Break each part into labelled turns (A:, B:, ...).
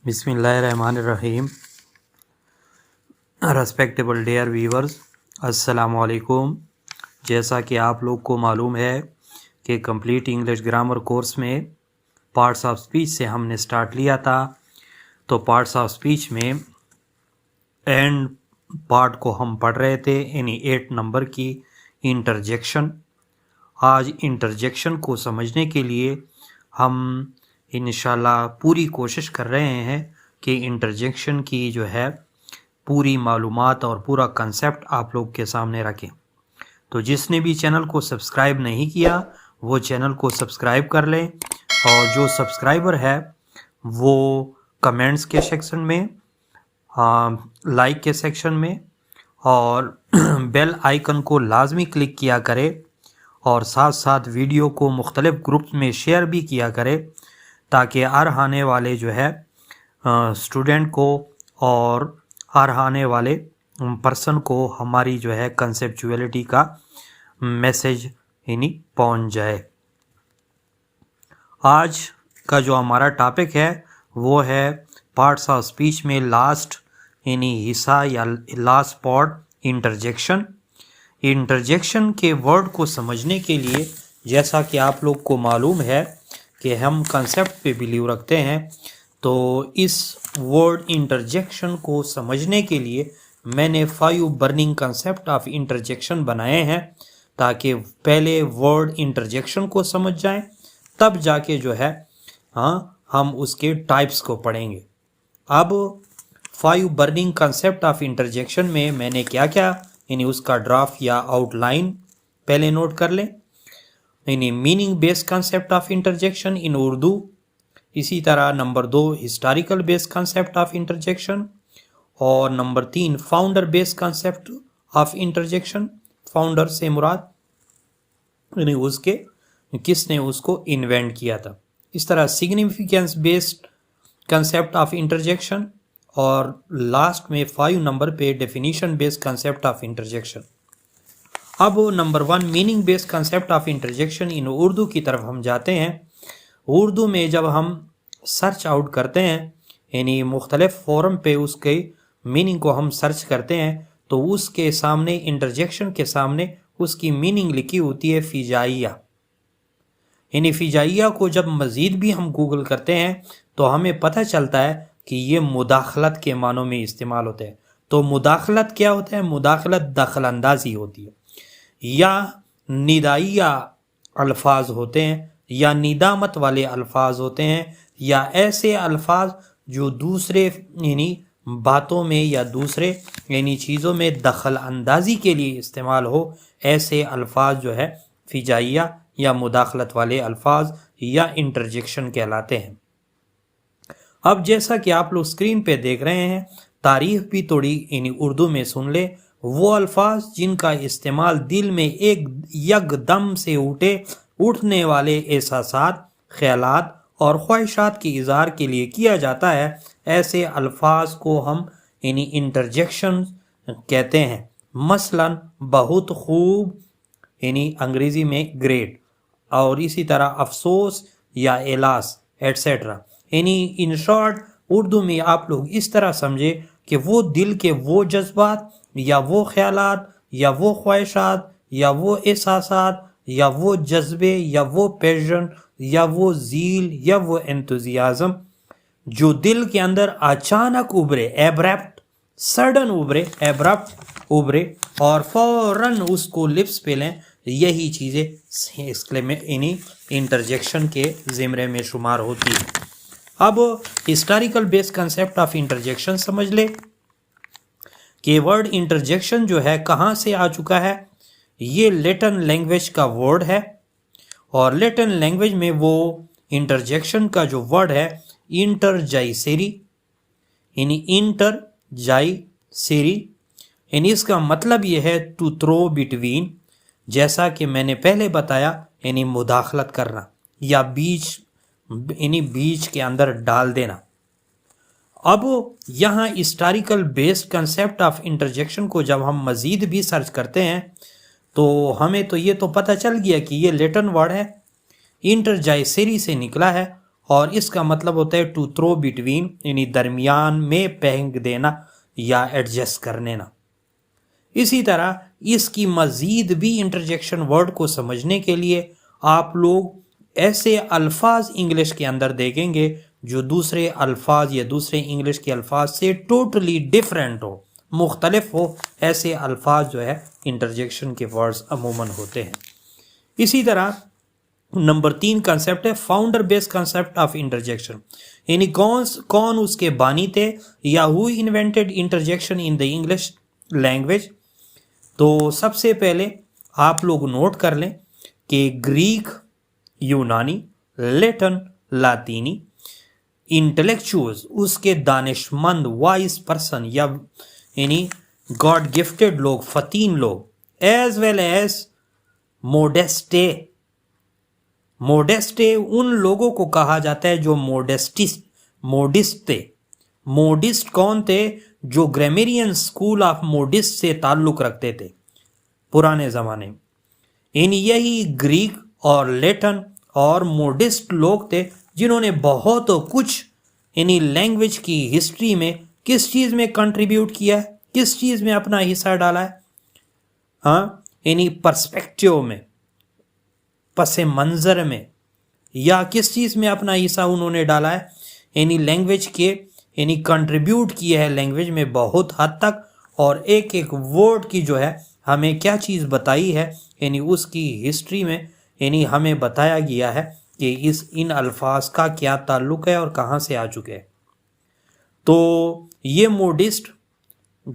A: بسم اللہ الرحمن الرحیم۔ ریسپیکٹیبل ڈیئر ویورز، السلام علیکم۔ جیسا کہ آپ لوگ کو معلوم ہے کہ کمپلیٹ انگلش گرامر کورس میں پارٹس آف اسپیچ سے ہم نے سٹارٹ لیا تھا، تو پارٹس آف اسپیچ میں اینڈ پارٹ کو ہم پڑھ رہے تھے، یعنی 8 نمبر کی انٹرجیکشن۔ آج انٹرجیکشن کو سمجھنے کے لیے ہم انشاءاللہ پوری کوشش کر رہے ہیں کہ انٹرجیکشن کی جو ہے پوری معلومات اور پورا کنسیپٹ آپ لوگ کے سامنے رکھیں۔ تو جس نے بھی چینل کو سبسکرائب نہیں کیا وہ چینل کو سبسکرائب کر لیں، اور جو سبسکرائبر ہے وہ کمنٹس کے سیکشن میں، لائک کے سیکشن میں، اور بیل آئیکن کو لازمی کلک کیا کرے، اور ساتھ ساتھ ویڈیو کو مختلف گروپس میں شیئر بھی کیا کرے، تاکہ ہر آنے والے جو ہے اسٹوڈنٹ کو اور ہر آنے والے پرسن کو ہماری جو ہے کنسیپچولیٹی کا میسج یعنی پہنچ جائے۔ آج کا جو ہمارا ٹاپک ہے وہ ہے پارٹس آف اسپیچ میں لاسٹ یعنی حصہ یا لاسٹ پارٹ، انٹرجیکشن۔ انٹرجیکشن کے ورڈ کو سمجھنے کے لیے، جیسا کہ آپ لوگ کو معلوم ہے کہ ہم کنسیپٹ پہ بلیو رکھتے ہیں، تو اس ورڈ انٹرجیکشن کو سمجھنے کے لیے میں نے 5 برننگ کنسیپٹ آف انٹرجیکشن بنائے ہیں، تاکہ پہلے ورڈ انٹرجیکشن کو سمجھ جائیں، تب جا کے جو ہے ہم اس کے ٹائپس کو پڑھیں گے۔ اب 5 برننگ کنسیپٹ آف انٹرجیکشن میں نے کیا یعنی اس کا ڈرافٹ یا آؤٹ لائن پہلے نوٹ کر لیں، یعنی meaning base concept of interjection in Urdu, اسی طرح number 2 historical base concept of interjection, اور number 3 founder base concept of interjection. Founder سے مراد یعنی اس کے کس نے اس کو انوینٹ کیا تھا۔ اس طرح significance based concept of interjection, اور لاسٹ میں 5 نمبر پہ definition base concept of interjection. اب number 1 meaning base concept of interjection in Urdu کی طرف ہم جاتے ہیں۔ اردو میں جب ہم سرچ آؤٹ کرتے ہیں، یعنی مختلف فورم پہ اس کے میننگ کو ہم سرچ کرتے ہیں، تو اس کے سامنے انٹرجیکشن کے سامنے اس کی میننگ لکھی ہوتی ہے فجائیہ۔ یعنی فجائیہ کو جب مزید بھی ہم گوگل کرتے ہیں تو ہمیں پتہ چلتا ہے کہ یہ مداخلت کے معنوں میں استعمال ہوتے ہیں۔ تو مداخلت کیا ہوتا ہے؟ مداخلت دخل اندازی ہوتی ہے، یا ندائیہ الفاظ ہوتے ہیں، یا ندامت والے الفاظ ہوتے ہیں، یا ایسے الفاظ جو دوسرے یعنی باتوں میں یا دوسرے یعنی چیزوں میں دخل اندازی کے لیے استعمال ہو، ایسے الفاظ جو ہے فجائیہ یا مداخلت والے الفاظ یا انٹرجیکشن کہلاتے ہیں۔ اب جیسا کہ آپ لوگ اسکرین پہ دیکھ رہے ہیں، تعریف بھی تھوڑی یعنی اردو میں سن لے۔ وہ الفاظ جن کا استعمال دل میں ایک یکدم سے اٹھنے والے احساسات، خیالات اور خواہشات کے اظہار کے لیے کیا جاتا ہے، ایسے الفاظ کو ہم یعنی انٹرجیکشن کہتے ہیں۔ مثلا بہت خوب یعنی انگریزی میں گریٹ، اور اسی طرح افسوس یا الاس ایٹسیٹرا۔ یعنی ان شارٹ اردو میں آپ لوگ اس طرح سمجھے کہ وہ دل کے وہ جذبات یا وہ خیالات یا وہ خواہشات یا وہ احساسات یا وہ جذبے یا وہ پیشن یا وہ ذیل یا وہ انتھوزیازم جو دل کے اندر اچانک ابھرے، ایبرپٹ، سڈن ابھرے اور فوراً اس کو لپس پہ لیں، یہی چیزیں اس میں یعنی انٹرجیکشن کے زمرے میں شمار ہوتی ہے۔ اب ہسٹوریکل بیس کنسیپٹ آف انٹرجیکشن سمجھ لے کہ ورڈ انٹرجیکشن جو ہے کہاں سے آ چکا ہے۔ یہ لیٹن لینگویج کا ورڈ ہے، اور لیٹن لینگویج میں وہ انٹرجیکشن کا جو ورڈ ہے انٹرجائسری، یعنی انٹرجائسری، یعنی اس کا مطلب یہ ہے ٹو تھرو بٹوین، جیسا کہ میں نے پہلے بتایا، یعنی مداخلت کرنا یا بیچ کے اندر ڈال دینا۔ اب یہاں ہسٹوریکل بیسڈ کنسیپٹ آف انٹرجیکشن کو جب ہم مزید بھی سرچ کرتے ہیں تو ہمیں تو یہ تو پتہ چل گیا کہ یہ لیٹن ورڈ ہے، انٹرجائسری سے نکلا ہے، اور اس کا مطلب ہوتا ہے ٹو تھرو بٹوین، یعنی درمیان میں پھینک دینا یا ایڈجسٹ کرنے نا۔ اسی طرح اس کی مزید بھی انٹرجیکشن ورڈ کو سمجھنے کے لیے آپ لوگ ایسے الفاظ انگلش کے اندر دیکھیں گے جو دوسرے الفاظ یا دوسرے انگلش کے الفاظ سے ٹوٹلی ڈیفرنٹ ہو، مختلف ہو۔ ایسے الفاظ جو ہے انٹرجیکشن کے ورڈز عموماً ہوتے ہیں۔ اسی طرح نمبر 3 کنسیپٹ ہے founder base concept of interjection, یعنی کون اس کے بانی تھے یا who invented interjection in the English language. تو سب سے پہلے آپ لوگ نوٹ کر لیں کہ گریک، یونانی، لیٹن، لاطینی انٹلیکچوئلز، اس کے دانشمند وائز پرسن یا یعنی گاڈ گفٹڈ لوگ، فطین لوگ، ایز ویل ایز موڈیسٹے ان لوگوں کو کہا جاتا ہے جو موڈسٹ تھے۔ موڈسٹ کون تھے؟ جو گرامیرین اسکول آف موڈسٹ سے تعلق رکھتے تھے پرانے زمانے میں، یعنی یہی گریک اور لیٹن اور موڈسٹ لوگ تھے جنہوں نے بہت کچھ یعنی لینگویج کی ہسٹری میں کس چیز میں کنٹریبیوٹ کیا ہے، کس چیز میں اپنا حصہ ڈالا ہے، ہاں، یعنی پرسپیکٹیو میں، پس منظر میں، یا کس چیز میں اپنا حصہ انہوں نے ڈالا ہے، یعنی لینگویج کے یعنی کنٹریبیوٹ کیا ہے لینگویج میں بہت حد تک، اور ایک ایک ورڈ کی جو ہے ہمیں کیا چیز بتائی ہے، یعنی اس کی ہسٹری میں یعنی ہمیں بتایا گیا ہے کہ ان الفاظ کا کیا تعلق ہے اور کہاں سے آ چکے ہیں۔ تو یہ موڈسٹ،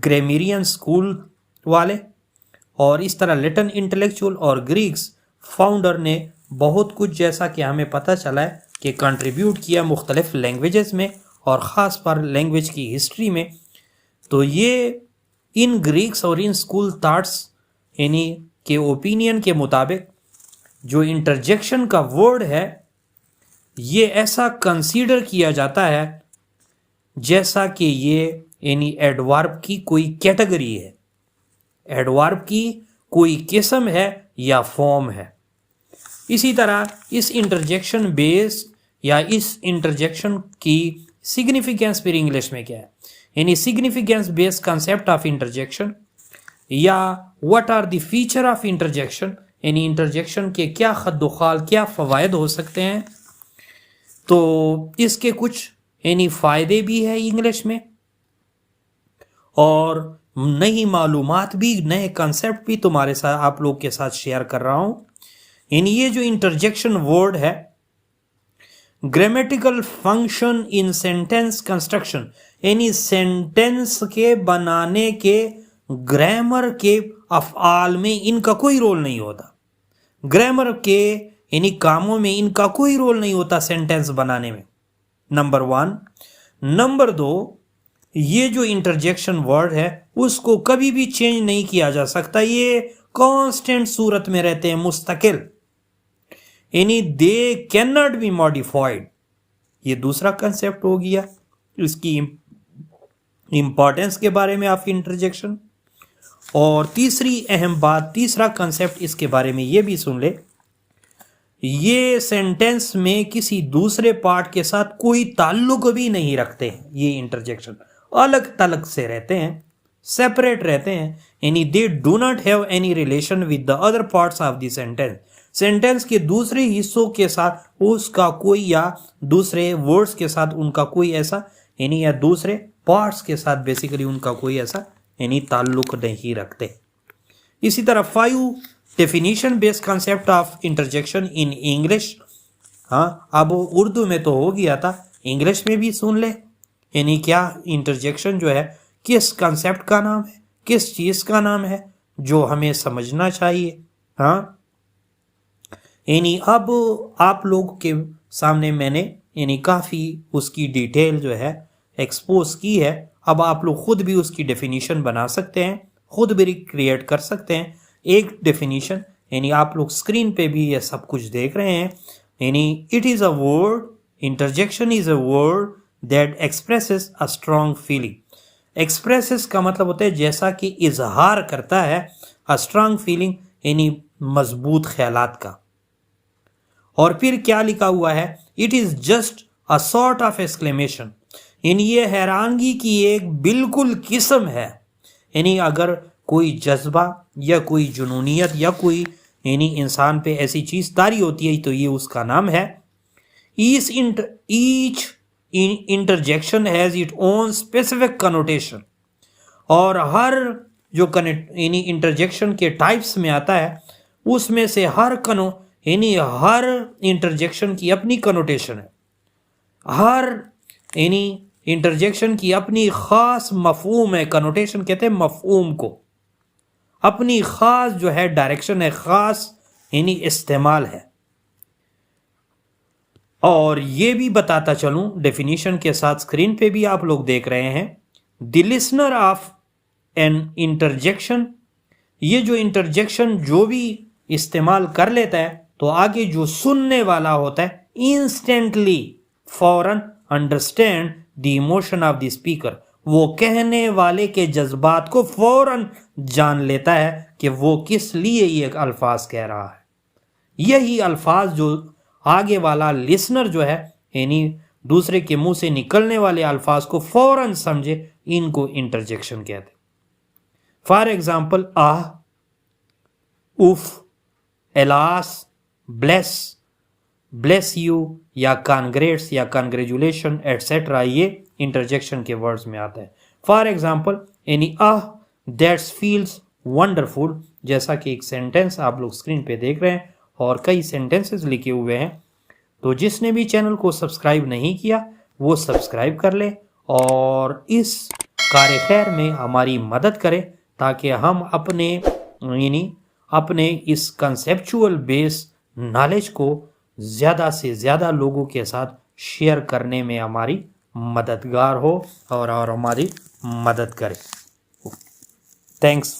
A: گرامیرین اسکول والے، اور اس طرح لیٹن انٹلیکچوئل اور گریکس فاؤنڈر نے بہت کچھ، جیسا کہ ہمیں پتہ چلا ہے کہ کنٹریبیوٹ کیا مختلف لینگویجز میں اور خاص پر لینگویج کی ہسٹری میں۔ تو یہ ان گریکس اور ان اسکول تھاٹس یعنی کہ اوپینین کے مطابق جو انٹرجیکشن کا ورڈ ہے یہ ایسا کنسیڈر کیا جاتا ہے جیسا کہ یہ یعنی ایڈورب کی کوئی کیٹیگری ہے، ایڈورب کی کوئی قسم ہے یا فارم ہے۔ اسی طرح اس انٹرجیکشن بیس یا اس انٹرجیکشن کی سگنیفیکینس پھر انگلش میں کیا ہے، یعنی significance base concept of interjection, یا what are the feature of interjection, یعنی انٹرجیکشن کے کیا خد و خال، کیا فوائد ہو سکتے ہیں۔ تو اس کے کچھ یعنی فائدے بھی ہیں انگلش میں، اور نئی معلومات بھی، نئے کنسیپٹ بھی تمہارے ساتھ آپ لوگ کے ساتھ شیئر کر رہا ہوں۔ یعنی یہ جو انٹرجیکشن ورڈ ہے، گرامیٹیکل فنکشن ان سینٹینس کنسٹرکشن، یعنی سینٹینس کے بنانے کے گرامر کے افعال میں ان کا کوئی رول نہیں ہوتا، گرامر کے یعنی کاموں میں ان کا کوئی رول نہیں ہوتا سینٹینس بنانے میں، نمبر 1۔ نمبر 2، یہ جو انٹرجیکشن ورڈ ہے اس کو کبھی بھی چینج نہیں کیا جا سکتا، یہ کانسٹنٹ صورت میں رہتے ہیں، مستقل، یعنی they can not be modified. یہ دوسرا کنسیپٹ ہو گیا اس کی امپورٹنس کے بارے میں آف انٹرجیکشن۔ اور تیسری اہم بات، تیسرا کنسیپٹ اس کے بارے میں یہ بھی سن لے، یہ سینٹینس میں کسی دوسرے پارٹ کے ساتھ کوئی تعلق بھی نہیں رکھتے ہیں، یہ انٹرجیکشن الگ تلگ سے رہتے ہیں، سیپریٹ رہتے ہیں، یعنی they do not have any relation with the other parts of the sentence. Sentence کے دوسرے حصوں کے ساتھ اس کا کوئی، یا دوسرے ورڈز کے ساتھ ان کا کوئی ایسا یعنی، یا دوسرے پارٹس کے ساتھ بیسیکلی ان کا کوئی ایسا یعنی تعلق نہیں رکھتے۔ اسی طرح 5 definition base concept of interjection in English. ہاں، اب اردو میں تو ہو گیا تھا، انگلش میں بھی سن لے، یعنی کیا انٹرجیکشن جو ہے کس کنسیپٹ کا نام ہے، کس چیز کا نام ہے جو ہمیں سمجھنا چاہیے۔ ہاں، یعنی اب آپ لوگ کے سامنے میں نے یعنی کافی اس کی ڈیٹیل جو ہے ایکسپوز کی ہے، اب آپ لوگ خود بھی اس کی ڈیفینیشن بنا سکتے ہیں، خود بھی کریٹ کر سکتے ہیں ایک ڈیفینیشن، یعنی آپ لوگ اسکرین پہ بھی یہ سب کچھ دیکھ رہے ہیں۔ یعنی it is a word, interjection is a word that expresses a strong feeling. Expresses کا مطلب ہوتا ہے جیسا کہ اظہار کرتا ہے، اے اسٹرانگ فیلنگ یعنی مضبوط خیالات کا، اور پھر کیا لکھا ہوا ہے, it is just a sort of exclamation, یعنی یہ حیرانگی کی ایک بالکل قسم ہے. یعنی اگر کوئی جذبہ یا کوئی جنونیت یا کوئی یعنی انسان پہ ایسی چیز طاری ہوتی ہے تو یہ اس کا نام ہے. Each interjection has its own specific connotation, اور ہر جو یعنی انٹرجیکشن کے ٹائپس میں آتا ہے اس میں سے ہر ہر انٹرجیکشن کی اپنی کنوٹیشن ہے, ہر یعنی انٹرجیکشن کی اپنی خاص مفہوم ہے. کنوٹیشن کہتے ہیں مفہوم کو, اپنی خاص جو ہے ڈائریکشن ہے, خاص یعنی استعمال ہے. اور یہ بھی بتاتا چلوں ڈیفینیشن کے ساتھ, اسکرین پہ بھی آپ لوگ دیکھ رہے ہیں, دی لسنر آف این انٹرجیکشن, یہ جو انٹرجیکشن جو بھی استعمال کر لیتا ہے تو آگے جو سننے والا ہوتا ہے انسٹنٹلی فوراً understand the emotion of the speaker, وہ کہنے والے کے جذبات کو فوراً جان لیتا ہے کہ وہ کس لیے یہ الفاظ کہہ رہا ہے. یہی الفاظ جو آگے والا لسنر جو ہے یعنی دوسرے کے منہ سے نکلنے والے الفاظ کو فوراً سمجھے, ان کو انٹرجیکشن کہتے ہیں. For example ah, oof, alas, bless you یا کانگریٹس یا کانگریجولیشن ایٹسیٹرا, یہ انٹرجیکشن کے ورڈز میں آتا ہے. فار ایگزامپل یعنی آہ دیٹس فیلز ونڈرفل, جیسا کہ ایک سینٹینس آپ لوگ اسکرین پہ دیکھ رہے ہیں اور کئی سینٹینسز لکھے ہوئے ہیں. تو جس نے بھی چینل کو سبسکرائب نہیں کیا وہ سبسکرائب کر لے اور اس کار خیر میں ہماری مدد کرے تاکہ ہم اپنے اس کنسیپچول بیس نالج کو زیادہ سے زیادہ لوگوں کے ساتھ شیئر کرنے میں ہماری مددگار ہو اور ہماری مدد کرے. تھینکس.